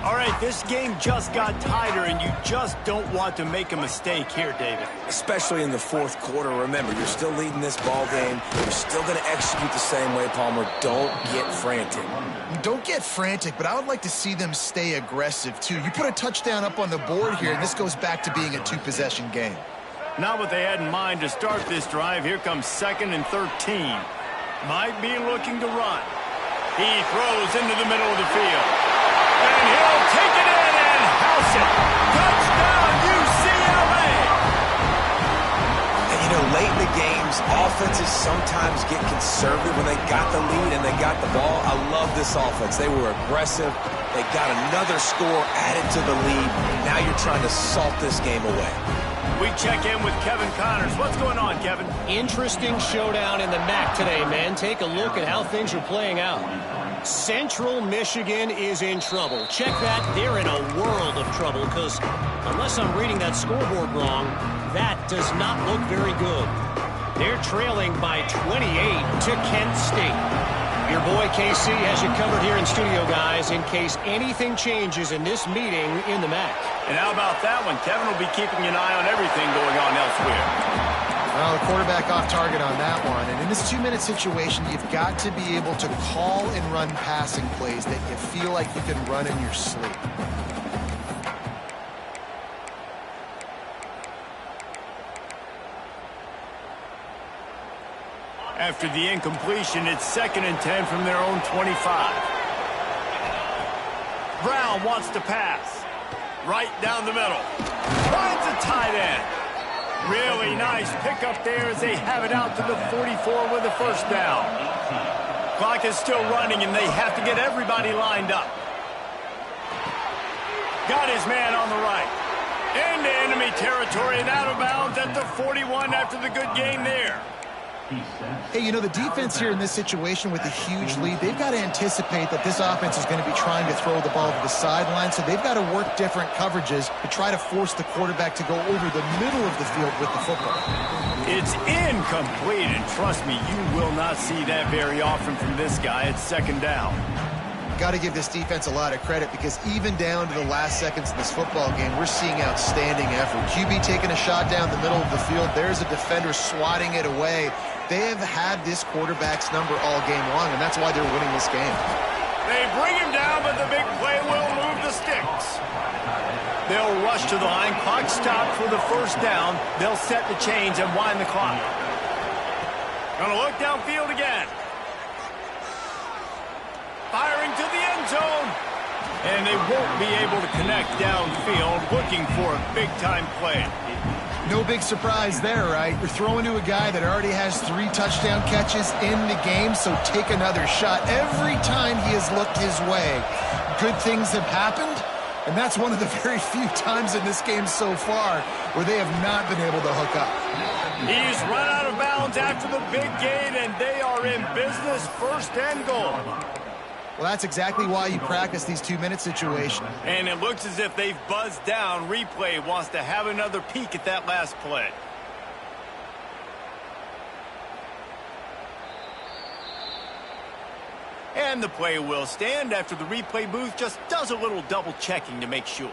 All right, this game just got tighter, and you just don't want to make a mistake here, David. Especially in the 4th quarter. Remember, you're still leading this ball game. You're still going to execute the same way, Palmer. Don't get frantic. Don't get frantic, but I would like to see them stay aggressive, too. You put a touchdown up on the board here, and this goes back to being a 2-possession game. Not what they had in mind to start this drive. Here comes 2nd and 13. Might be looking to run. He throws into the middle of the field. And he'll take it in and house it. Touchdown, UCLA! And, you know, late in the games, offenses sometimes get conservative when they got the lead and they got the ball. I love this offense. They were aggressive. They got another score added to the lead. Now you're trying to salt this game away. We check in with Kevin Connors. What's going on, Kevin? Interesting showdown in the MAC today, man. Take a look at how things are playing out. Central Michigan is in trouble. Check that. They're in a world of trouble because unless I'm reading that scoreboard wrong, that does not look very good. They're trailing by 28 to Kent State. Your boy KC has you covered here in studio, guys, in case anything changes in this meeting in the MAC. And how about that one? Kevin will be keeping an eye on everything going on elsewhere. Well, the quarterback off target on that one. And in this 2-minute situation, you've got to be able to call and run passing plays that you feel like you can run in your sleep. After the incompletion, it's 2nd and 10 from their own 25. Brown wants to pass. Right down the middle. Finds a tight end. Really nice pickup there as they have it out to the 44 with a 1st down. Clock is still running, and they have to get everybody lined up. Got his man on the right. Into enemy territory and out of bounds at the 41 after the good game there. Hey, you know, the defense here in this situation with a huge lead, they've got to anticipate that this offense is going to be trying to throw the ball to the sideline, so they've got to work different coverages to try to force the quarterback to go over the middle of the field with the football. It's incomplete, and trust me, you will not see that very often from this guy. It's second down. Got to give this defense a lot of credit because even down to the last seconds of this football game, we're seeing outstanding effort. QB taking a shot down the middle of the field. There's a defender swatting it away. They have had this quarterback's number all game long, and that's why they're winning this game. They bring him down, but the big play will move the sticks. They'll rush to the line. Clock stopped for the first down. They'll set the chains and wind the clock. Gonna look downfield again. Firing to the end zone. And they won't be able to connect downfield, looking for a big-time play. No big surprise there, right? You're throwing to a guy that already has 3 touchdown catches in the game, so take another shot. Every time he has looked his way, good things have happened, and that's one of the very few times in this game so far where they have not been able to hook up. He's run out of bounds after the big gain, and they are in business, first and goal. Well, that's exactly why you practice these 2-minute situations. And it looks as if they've buzzed down. Replay wants to have another peek at that last play. And the play will stand after the replay booth just does a little double checking to make sure.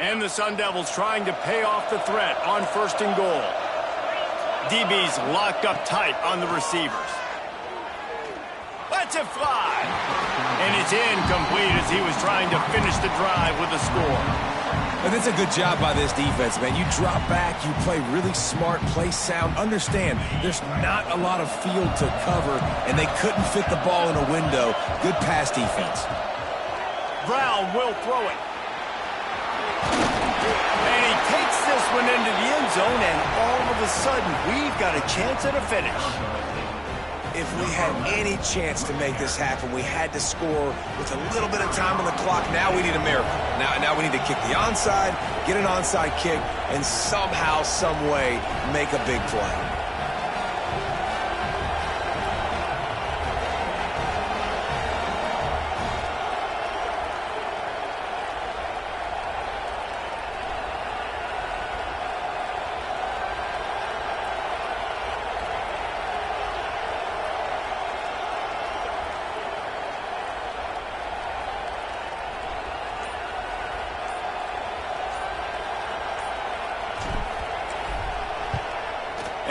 And the Sun Devils trying to pay off the threat on first and goal. DB's locked up tight on the receivers. Lets it fly. And it's incomplete as he was trying to finish the drive with a score. And it's a good job by this defense, man. You drop back, you play really smart, play sound. Understand, there's not a lot of field to cover, and they couldn't fit the ball in a window. Good pass defense. Brown will throw it. And he takes this one into the end zone, and all of a sudden, we've got a chance at a finish. If we had any chance to make this happen, we had to score with a little bit of time on the clock. Now we need a miracle. Now we need to kick the onside, get an onside kick, and somehow, some way, make a big play.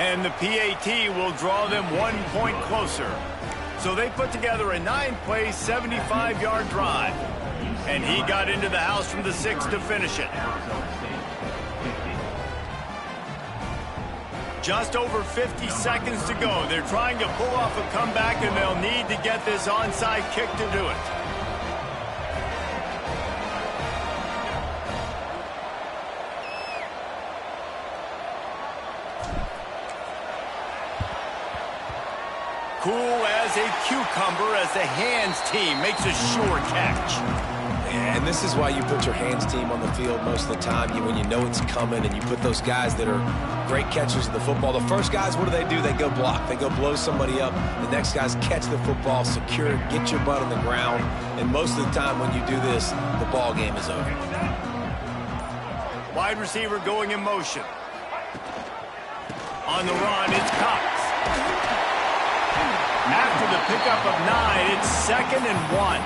And the PAT will draw them 1 point closer. So they put together a 9-play, 75-yard drive. And he got into the house from the 6 to finish it. Just over 50 seconds to go. They're trying to pull off a comeback, and they'll need to get this onside kick to do it. Cool as a cucumber as the hands team makes a sure catch. And this is why you put your hands team on the field most of the time, when you know it's coming, and you put those guys that are great catchers of the football. The first guys, what do? They go block. They go blow somebody up. The next guys catch the football, secure it, get your butt on the ground. And most of the time when you do this, the ball game is over. Wide receiver going in motion. On the run, it's Cox. After the pickup of 9, it's 2nd and 1.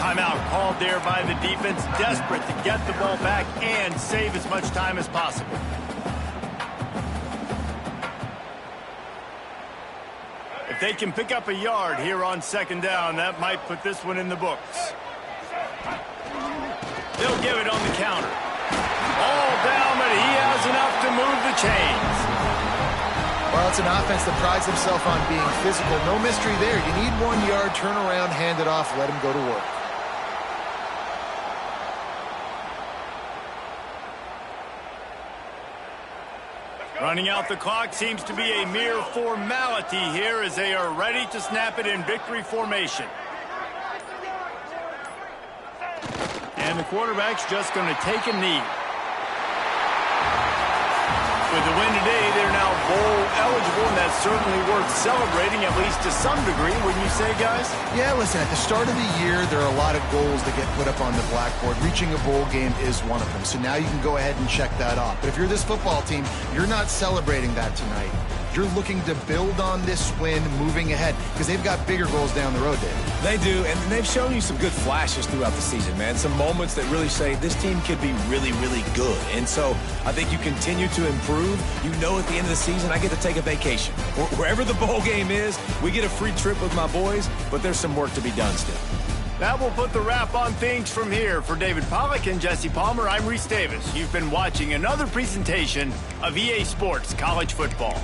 Timeout called there by the defense, desperate to get the ball back and save as much time as possible. If they can pick up a yard here on 2nd down, that might put this one in the books. They'll give it on the counter. All down, but he has enough to move the chains. Well, it's an offense that prides themselves on being physical. No mystery there. You need 1 yard, turn around, hand it off, let him go to work. Running out the clock seems to be a mere formality here as they are ready to snap it in victory formation. And the quarterback's just going to take a knee. With the win today, they're now bowl eligible, and that's certainly worth celebrating, at least to some degree, wouldn't you say, guys? Yeah, listen, at the start of the year, there are a lot of goals that get put up on the blackboard. Reaching a bowl game is one of them. So now you can go ahead and check that off. But if you're this football team, you're not celebrating that tonight. You're looking to build on this win moving ahead because they've got bigger goals down the road, David. They do, and they've shown you some good flashes throughout the season, man. Some moments that really say this team could be really, really good. And so I think you continue to improve. You know, at the end of the season, I get to take a vacation. Wherever the bowl game is, we get a free trip with my boys, but there's some work to be done still. That will put the wrap on things from here. For David Pollack and Jesse Palmer, I'm Reese Davis. You've been watching another presentation of EA Sports College Football.